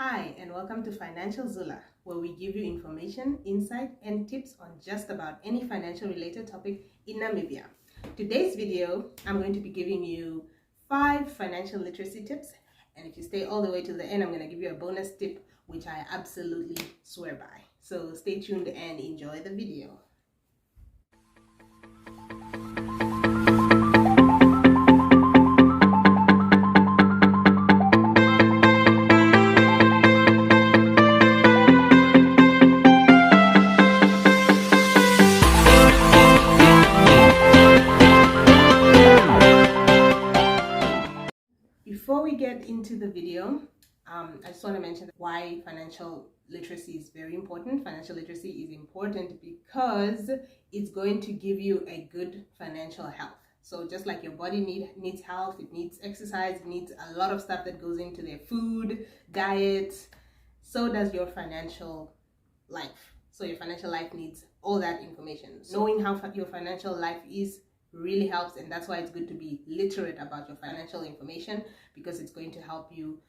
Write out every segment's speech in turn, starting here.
Hi, and welcome to Financial Zula, where we give you information, insight, and tips on just about any financial related topic in Namibia. Today's video, I'm going to be giving you 5 financial literacy tips, and if you stay all the way to the end, I'm going to give you a bonus tip, which I absolutely swear by. So stay tuned and enjoy the video. Before we get into the video, I just want to mention why financial literacy is very important. Financial literacy is important because it's going to give you a good financial health. So just like your body needs health, it needs exercise, it needs a lot of stuff that goes into their food, diet, so does your financial life. So your financial life needs all that information. Knowing how your financial life is really helps, and that's why it's good to be literate about your financial information, because it's going to help you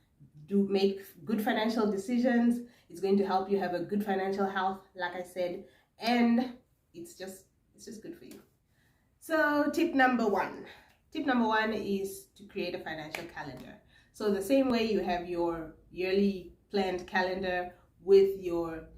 make good financial decisions. It's going to help you have a good financial health, like I said, and it's just good for you. So tip number one is to create a financial calendar. So the same way you have your yearly planned calendar with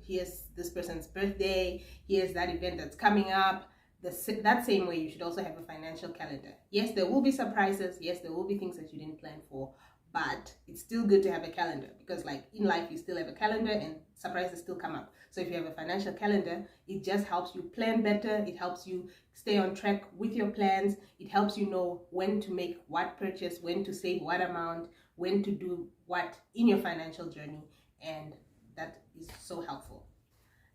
here's this person's birthday, here's that event that's coming up, that same way you should also have a financial calendar. Yes, there will be surprises. Yes, there will be things that you didn't plan for, but it's still good to have a calendar, because like in life you still have a calendar and surprises still come up. So if you have a financial calendar, it just helps you plan better. It helps you stay on track with your plans. It helps you know when to make what purchase, when to save what amount, when to do what in your financial journey, and that is so helpful.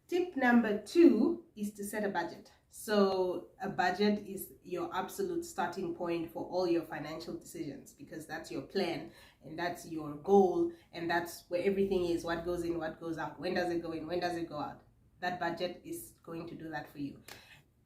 Tip number 2 is to set a budget. So a budget is your absolute starting point for all your financial decisions, because that's your plan and that's your goal, and that's where everything is: what goes in, what goes out, when does it go in, when does it go out. That budget is going to do that for you.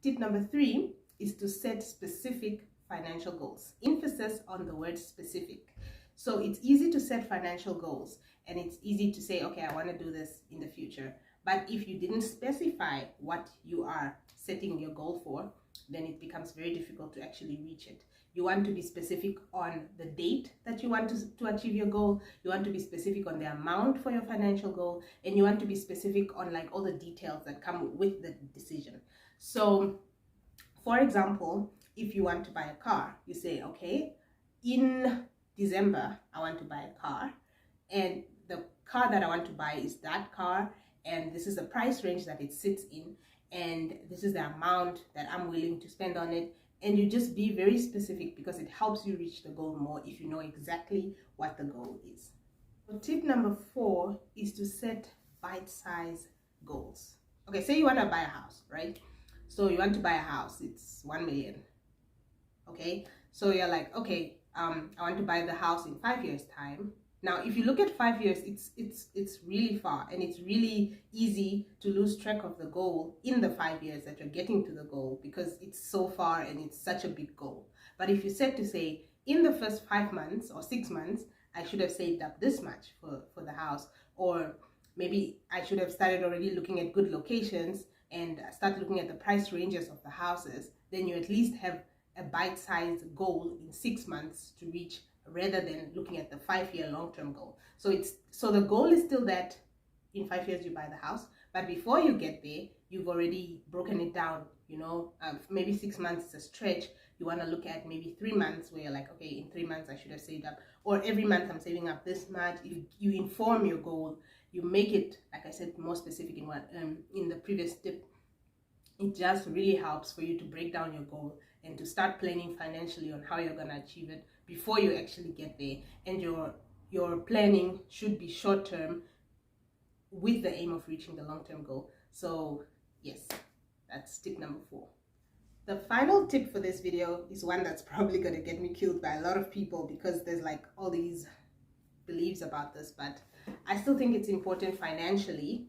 Tip number 3 is to set specific financial goals. Emphasis on the word specific. So it's easy to set financial goals, and it's easy to say, okay, I want to do this in the future. But if you didn't specify what you are setting your goal for, then it becomes very difficult to actually reach it. You want to be specific on the date that you want to achieve your goal. You want to be specific on the amount for your financial goal, and you want to be specific on like all the details that come with the decision. So, for example, if you want to buy a car, you say, okay, in December, I want to buy a car, and the car that I want to buy is that car, and this is the price range that it sits in, and this is the amount that I'm willing to spend on it. And you just be very specific, because it helps you reach the goal more if you know exactly what the goal is. So tip number 4 is to set bite-sized goals. Okay, say you want to buy a house, right? So you want to buy a house, it's 1 million. Okay, so you're like, okay, I want to buy the house in 5 years' time. Now, if you look at 5 years, it's really far, and it's really easy to lose track of the goal in the 5 years that you're getting to the goal, because it's so far and it's such a big goal. But if you said to say, in the first 5 months or 6 months, I should have saved up this much for the house, or maybe I should have started already looking at good locations and start looking at the price ranges of the houses, then you at least have a bite-sized goal in 6 months to reach, rather than looking at the 5-year long-term goal. So the goal is still that in 5 years you buy the house, but before you get there, you've already broken it down. Maybe 6 months is a stretch. You want to look at maybe 3 months, where you're like, okay, in 3 months I should have saved up, or every month I'm saving up this much. You inform your goal, you make it, like I said, more specific in the previous tip. It just really helps for you to break down your goal and to start planning financially on how you're going to achieve it before you actually get there. And your planning should be short term with the aim of reaching the long-term goal. So yes, that's tip number 4. The final tip for this video is one that's probably going to get me killed by a lot of people, because there's like all these beliefs about this, but I still think it's important financially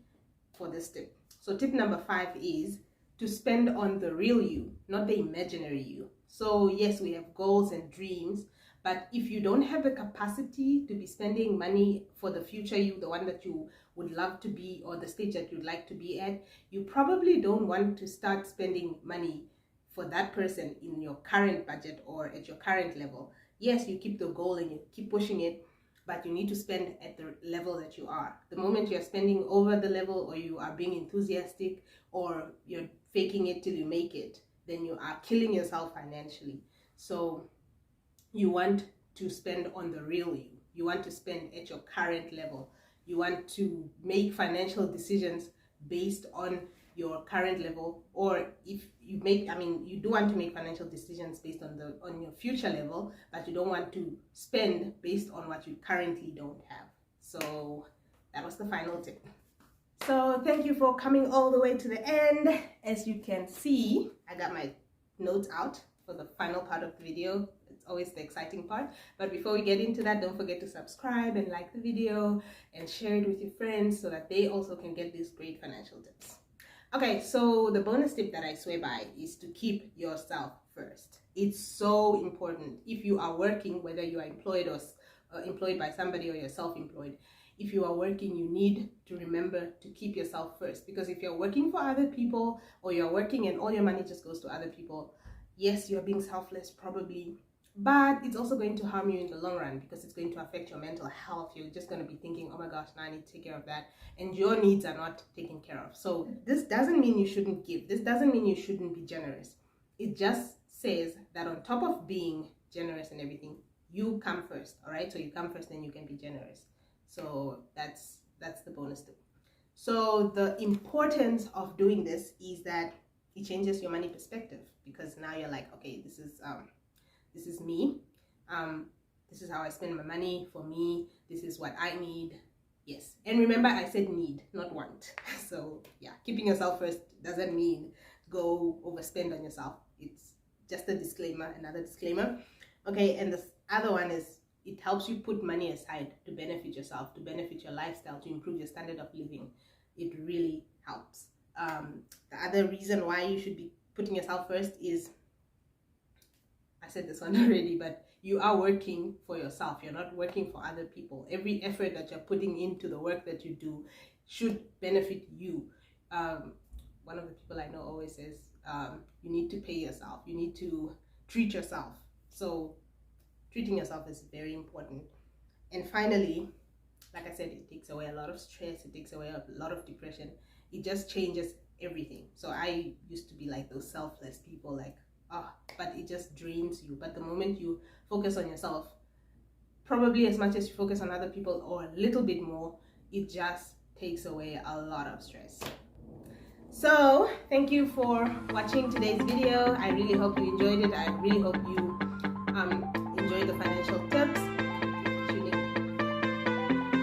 for this tip. So tip number 5 is to spend on the real you, not the imaginary you. So yes, we have goals and dreams, But if you don't have the capacity to be spending money for the future you, the one that you would love to be, or the stage that you'd like to be at, you probably don't want to start spending money for that person in your current budget or at your current level. Yes, you keep the goal and you keep pushing it, but you need to spend at the level that you are. The moment you're spending over the level, or you are being enthusiastic, or you're faking it till you make it, then you are killing yourself financially. So you want to spend on the real you. You want to spend at your current level. You want to make financial decisions based on your current level, or if you make, you do want to make financial decisions based on your future level, but you don't want to spend based on what you currently don't have. So that was the final tip. So thank you for coming all the way to the end. As you can see, I got my notes out for the final part of the video. It's always the exciting part. But before we get into that, don't forget to subscribe and like the video and share it with your friends so that they also can get these great financial tips. Okay, so the bonus tip that I swear by is to keep yourself first. It's so important. If you are working, whether you are employed or employed by somebody, or you're self-employed, if you are working, you need to remember to keep yourself first. Because if you're working for other people, or you're working and all your money just goes to other people, yes, you're being selfless probably, but it's also going to harm you in the long run, because it's going to affect your mental health. You're just going to be thinking, oh my gosh, now I need to take care of that, and your needs are not taken care of. So this doesn't mean you shouldn't give. This doesn't mean you shouldn't be generous. It just says that on top of being generous and everything, you come first. All right, so you come first, then you can be generous. So that's the bonus tip. So the importance of doing this is that it changes your money perspective, because now you're like, okay, this is me, this is how I spend my money. For me, this is what I need. Yes, and remember, I said need, not want. So yeah, keeping yourself first doesn't mean go overspend on yourself. It's just a disclaimer, another disclaimer. Okay, and the other one is, it helps you put money aside to benefit yourself, to benefit your lifestyle, to improve your standard of living. It really helps. The other reason why you should be putting yourself first is, I said this one already, but you are working for yourself. You're not working for other people. Every effort that you're putting into the work that you do should benefit you. One of the people I know always says, you need to pay yourself. You need to treat yourself. So treating yourself is very important. And finally, like I said, it takes away a lot of stress. It takes away a lot of depression. It just changes everything. So I used to be like those selfless people, like, but it just drains you. But the moment you focus on yourself, probably as much as you focus on other people, or a little bit more, it just takes away a lot of stress. So thank you for watching today's video. I really hope you enjoyed it. I really hope you